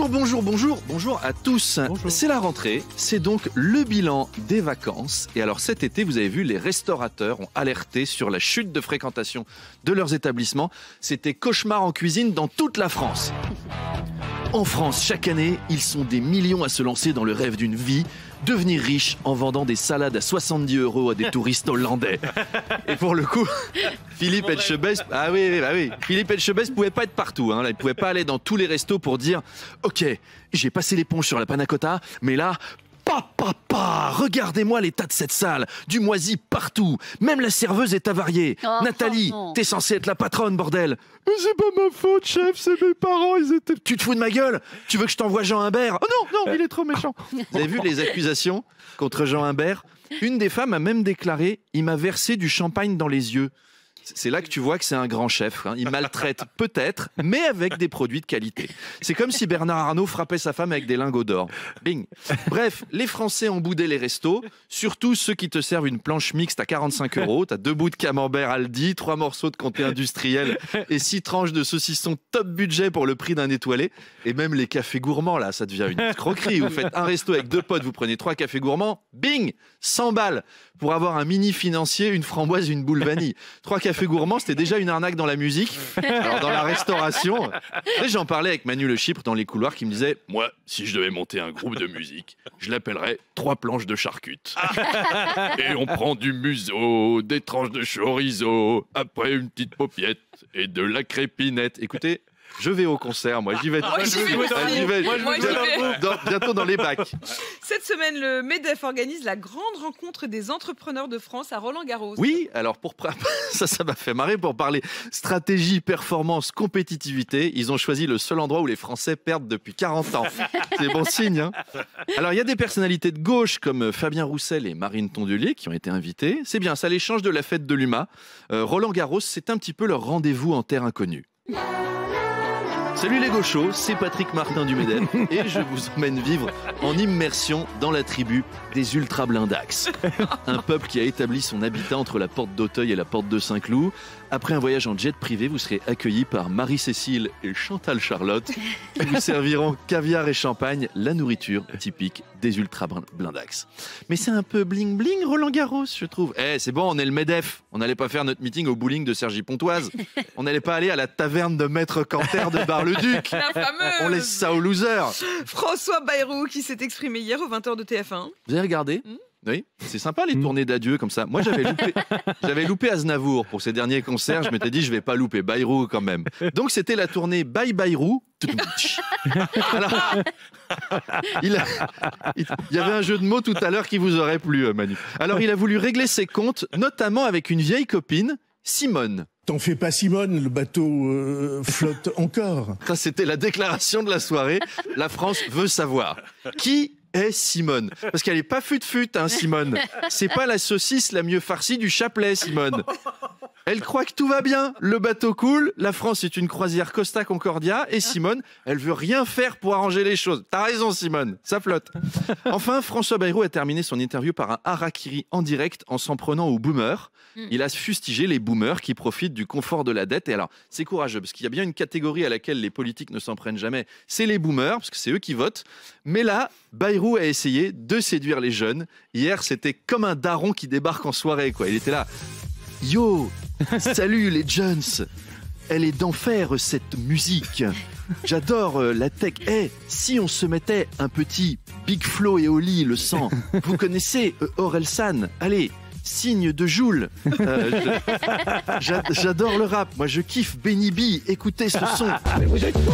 Bonjour à tous. C'est la rentrée, c'est donc le bilan des vacances. Et alors cet été, vous avez vu, les restaurateurs ont alerté sur la chute de fréquentation de leurs établissements. C'était cauchemar en cuisine dans toute la France. En France, chaque année, ils sont des millions à se lancer dans le rêve d'une vie, devenir riche en vendant des salades à 70 € à des touristes hollandais. Et pour le coup, Philippe Etchebest, Philippe Etchebest pouvait pas être partout, hein. Là, il pouvait pas aller dans tous les restos pour dire « Ok, j'ai passé l'éponge sur la panna cotta, mais là, regardez-moi l'état de cette salle, du moisi partout, même la serveuse est avariée. Nathalie, t'es censée être la patronne, bordel. Mais c'est pas ma faute, chef, c'est mes parents, ils étaient... Tu te fous de ma gueule? Tu veux que je t'envoie Jean Humbert? Oh non, il est trop méchant. Vous avez vu les accusations contre Jean Humbert? Une des femmes a même déclaré « Il m'a versé du champagne dans les yeux ». C'est là que tu vois que c'est un grand chef, hein. Il maltraite peut-être, mais avec des produits de qualité. C'est comme si Bernard Arnault frappait sa femme avec des lingots d'or. Bing. Bref, les Français ont boudé les restos, surtout ceux qui te servent une planche mixte à 45 €. T'as 2 bouts de camembert Aldi, 3 morceaux de comté industriel et 6 tranches de saucisson top budget pour le prix d'un étoilé. Et même les cafés gourmands, là, ça devient une escroquerie. Vous faites un resto avec 2 potes, vous prenez 3 cafés gourmands, bing, 100 balles pour avoir un mini financier, une framboise, une boule vanille. 3 cafés gourmands, c'était déjà une arnaque dans la musique. Alors dans la restauration, j'en parlais avec Manu Le Chypre dans les couloirs qui me disait « Moi, si je devais monter un groupe de musique, je l'appellerais 3 planches de charcutes. Et on prend du museau, des tranches de chorizo, après une petite paupiette et de la crépinette. » Écoutez, je vais au concert, moi j'y vais. Bientôt dans les bacs. Cette semaine, le MEDEF organise la grande rencontre des entrepreneurs de France à Roland-Garros. Oui, alors ça m'a fait marrer pour parler stratégie, performance, compétitivité. Ils ont choisi le seul endroit où les Français perdent depuis 40 ans. C'est bon signe, hein. Alors il y a des personnalités de gauche comme Fabien Roussel et Marine Tondelier qui ont été invités. C'est bien, ça les change de la fête de l'UMA. Roland-Garros, c'est un petit peu leur rendez-vous en terre inconnue. Salut les gauchos, c'est Patrick Martin du MEDEF et je vous emmène vivre en immersion dans la tribu des ultra blindax. Un peuple qui a établi son habitat entre la porte d'Auteuil et la porte de Saint-Cloud. Après un voyage en jet privé, vous serez accueillis par Marie-Cécile et Chantal Charlotte qui vous serviront caviar et champagne, la nourriture typique des ultra blindax. Mais c'est un peu bling bling Roland-Garros, je trouve. C'est bon, on est le MEDEF. On n'allait pas faire notre meeting au bowling de Cergy-Pontoise. On n'allait pas aller à la taverne de Maître Canter de Bar-le-Duc. La fameuse. On laisse ça aux losers. François Bayrou qui s'est exprimé hier aux 20h de TF1. Vous avez regardé? Oui, c'est sympa les tournées d'adieu comme ça. Moi j'avais loupé Aznavour pour ses derniers concerts. Je m'étais dit je vais pas louper Bayrou quand même. Donc c'était la tournée Bye Bayrou. Alors, il y avait un jeu de mots tout à l'heure qui vous aurait plu, Manu. Alors il a voulu régler ses comptes, notamment avec une vieille copine, Simone. T'en fais pas, Simone, le bateau flotte encore. Ça, c'était la déclaration de la soirée. La France veut savoir qui est Simone. Parce qu'elle est pas fut-fut, hein, Simone. C'est pas la saucisse la mieux farcie du Chapelet, Simone. Elle croit que tout va bien. Le bateau coule. La France est une croisière Costa Concordia. Et Simone, elle veut rien faire pour arranger les choses. T'as raison, Simone. Ça flotte. Enfin, François Bayrou a terminé son interview par un harakiri en direct en s'en prenant aux boomers. Il a fustigé les boomers qui profitent du confort de la dette. Et alors, c'est courageux parce qu'il y a bien une catégorie à laquelle les politiques ne s'en prennent jamais. C'est les boomers, parce que c'est eux qui votent. Mais là, Bayrou a essayé de séduire les jeunes. Hier, c'était comme un daron qui débarque en soirée, quoi. Il était là. Yo, salut les Jones. Elle est d'enfer cette musique. J'adore la tech. Si on se mettait un petit Big Flo et Oli le sang. Vous connaissez Orelsan? Allez, signe de Joule. J'adore le rap. Moi, je kiffe Benny B. Écoutez ce son. Mais vous êtes fou.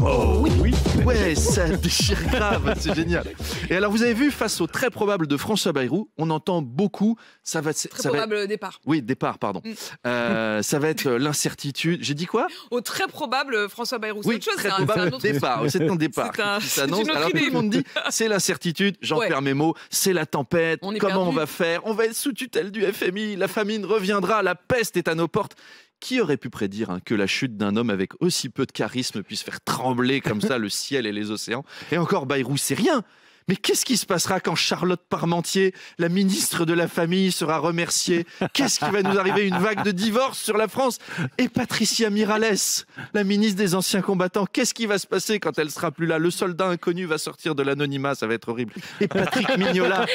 Oh oui. Ouais, ça déchire grave. C'est génial. Et alors, vous avez vu, face au très probable de François Bayrou, on entend beaucoup. Très probable départ. Oui, départ, pardon. Ça va être l'incertitude. J'ai dit quoi? Au très probable François Bayrou. Oui, très probable départ. C'est un départ qui s'annonce. Alors, tout le monde dit, c'est l'incertitude. J'en perds mes mots. C'est la tempête. Comment on va faire? On va être sous tutelle du FMI. La famine reviendra. La peste est à nos portes. Qui aurait pu prédire que la chute d'un homme avec aussi peu de charisme puisse faire trembler comme ça le ciel et les océans? Et encore, Bayrou, c'est rien. Mais qu'est-ce qui se passera quand Charlotte Parmentier, la ministre de la Famille, sera remerciée? Qu'est-ce qui va nous arriver? Une vague de divorce sur la France? Et Patricia Miralles, la ministre des Anciens Combattants, qu'est-ce qui va se passer quand elle sera plus là? Le soldat inconnu va sortir de l'anonymat, ça va être horrible. Et Patrick Mignola,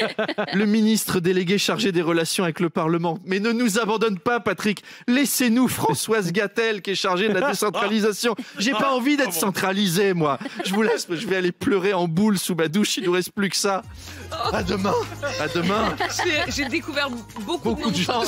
le ministre délégué chargé des relations avec le Parlement. Mais ne nous abandonne pas, Patrick. Laissez-nous Françoise Gattel, qui est chargée de la décentralisation. J'ai pas envie d'être centralisé, moi. Je vous laisse, je vais aller pleurer en boule sous ma douche. Il nous reste plus que ça. À demain. À demain. J'ai découvert beaucoup de gens.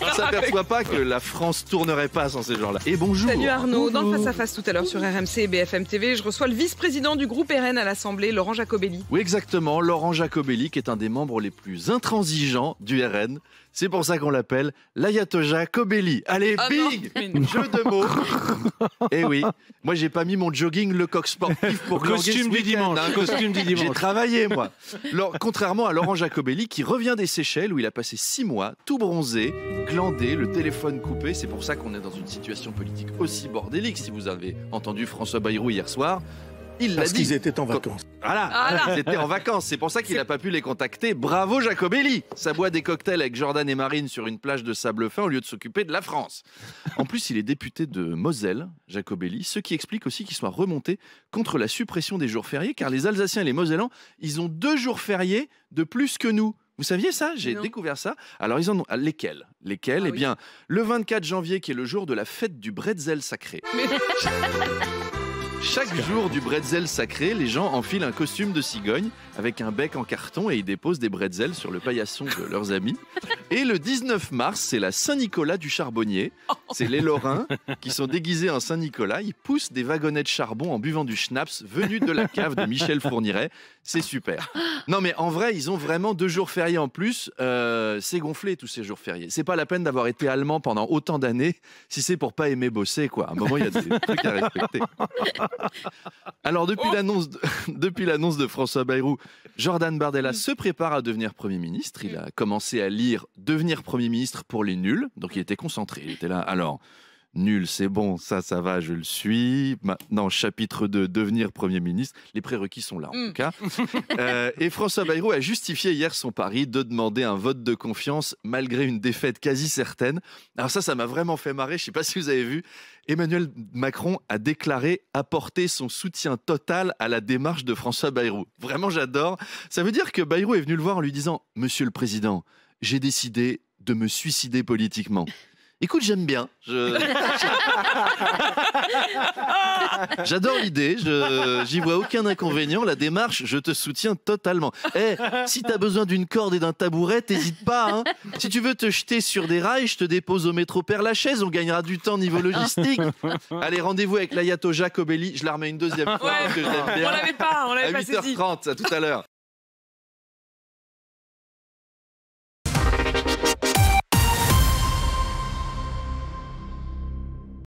On s'aperçoit pas que la France tournerait pas sans ces gens-là. Et bonjour. Salut Arnaud. Dans le face-à-face tout à l'heure sur RMC et BFM TV, je reçois le vice-président du groupe RN à l'Assemblée, Laurent Jacobelli. Oui, exactement. Laurent Jacobelli, qui est un des membres les plus intransigeants du RN. C'est pour ça qu'on l'appelle l'Ayatollah Jacobelli. Allez, bing! Jeu de mots. Eh oui, moi j'ai pas mis mon jogging Lecoq sportif pour costume du dimanche. Costume du dimanche. J'ai travaillé, moi. Contrairement à Laurent Jacobelli, qui revient des Seychelles, où il a passé 6 mois, tout bronzé, glandé, le téléphone coupé. C'est pour ça qu'on est dans une situation politique aussi bordélique. Si vous avez entendu François Bayrou hier soir, il l'a dit. Parce qu'ils étaient en vacances. Voilà, ils étaient en vacances. C'est pour ça qu'il n'a pas pu les contacter. Bravo Jacobelli. Ça boit des cocktails avec Jordan et Marine sur une plage de sable fin au lieu de s'occuper de la France. En plus, il est député de Moselle, Jacobelli, ce qui explique aussi qu'il soit remonté contre la suppression des jours fériés, car les Alsaciens et les Mosellans, ils ont 2 jours fériés de plus que nous. Vous saviez ça? J'ai découvert ça. Alors, ils en ont... Lesquels? Eh bien, le 24 janvier, qui est le jour de la fête du bretzel sacré. Chaque jour du bretzel sacré, les gens enfilent un costume de cigogne avec un bec en carton et ils déposent des bretzels sur le paillasson de leurs amis. Et le 19 mars, c'est la Saint-Nicolas du charbonnier. C'est les Lorrains qui sont déguisés en Saint-Nicolas. Ils poussent des wagonnets de charbon en buvant du schnapps venu de la cave de Michel Fourniret. C'est super. Non mais en vrai, ils ont vraiment 2 jours fériés en plus. C'est gonflé tous ces jours fériés. C'est pas la peine d'avoir été allemand pendant autant d'années si c'est pour pas aimer bosser, quoi. À un moment, il y a des trucs à respecter. Alors, depuis l'annonce de François Bayrou, Jordan Bardella se prépare à devenir Premier ministre. Il a commencé à lire « Devenir Premier ministre pour les nuls ». Donc, il était concentré. Il était là. Alors, nul, c'est bon, ça va, je le suis. Maintenant, chapitre 2, devenir Premier ministre. Les prérequis sont là, en tout cas. Et François Bayrou a justifié hier son pari de demander un vote de confiance malgré une défaite quasi certaine. Alors ça m'a vraiment fait marrer. Je ne sais pas si vous avez vu. Emmanuel Macron a déclaré apporter son soutien total à la démarche de François Bayrou. Vraiment, j'adore. Ça veut dire que Bayrou est venu le voir en lui disant « Monsieur le Président, j'ai décidé de me suicider politiquement. » Écoute, j'aime bien. J'adore l'idée. J'y vois aucun inconvénient. La démarche, je te soutiens totalement. Si t'as besoin d'une corde et d'un tabouret, t'hésites pas. Hein. Si tu veux te jeter sur des rails, je te dépose au métro Père-Lachaise. On gagnera du temps niveau logistique. Allez, rendez-vous avec l'Ayatollah Jacobelli. Je la remets une deuxième fois. Parce que je l'aime bien. On l'avait pas saisi. À 8h30, à tout à l'heure.